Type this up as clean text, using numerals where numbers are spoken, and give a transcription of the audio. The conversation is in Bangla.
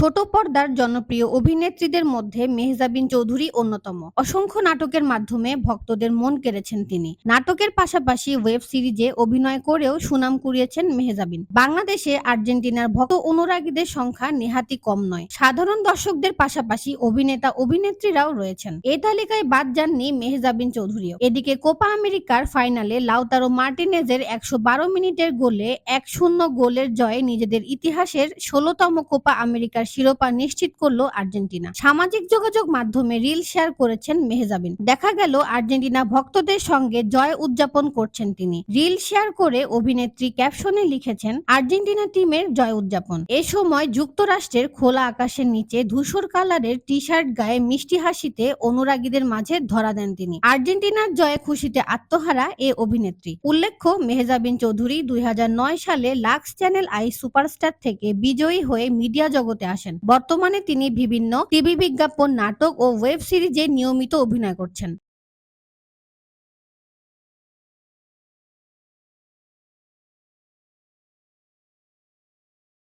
ছোট পর্দার জনপ্রিয় অভিনেত্রীদের মধ্যে মেহজাবিন চৌধুরী অন্যতম। অসংখ্য নাটকের মাধ্যমে ভক্তদের মন কেড়েছেন তিনি। নাটকের পাশাপাশি ওয়েব সিরিজে অভিনয় করেও সুনাম কুড়িয়েছেন মেহজাবিন। বাংলাদেশে আর্জেন্টিনার ভক্ত অনুরাগীদের সংখ্যা নেহাতই কম নয়। সাধারণ দর্শকদের পাশাপাশি অভিনেতা অভিনেত্রীরাও রয়েছেন। এ তালিকায় বাদ যাননি মেহজাবিন চৌধুরীও। এদিকে কোপা আমেরিকার ফাইনালে লাউতারো মার্টিনেজের ১১২ মিনিটের গোলে ১-০ গোলের জয়ে নিজেদের ইতিহাসের ১৬তম কোপা আমেরিকার শিরোপা নিশ্চিত করল আর্জেন্টিনা। সামাজিক যোগাযোগ মাধ্যমে রিল শেয়ার করেছেন মেহজাবিন। দেখা গেল আর্জেন্টিনা ভক্তদের সঙ্গে জয় উদযাপন করছেন তিনি। রিল শেয়ার করে অভিনেত্রী ক্যাপশনে লিখেছেন, আর্জেন্টিনা টিমের জয় উদযাপন। এ সময় যুক্তরাষ্ট্রের খোলা আকাশের নিচে ধূসর কালারের টি শার্ট গায়ে মিষ্টি হাসিতে অনুরাগীদের মাঝে ধরা দেন তিনি। আর্জেন্টিনার জয়ে খুশিতে আত্মহারা এ অভিনেত্রী। উল্লেখ্য, মেহজাবিন চৌধুরী ২০০৯ সালে লাক্স চ্যানেল আই সুপারস্টার থেকে বিজয়ী হয়ে মিডিয়া জগতে আসেন। বর্তমানে তিনি বিভিন্ন টিভি বিজ্ঞাপন, নাটক ও ওয়েব সিরিজে নিয়মিত অভিনয় করছেন।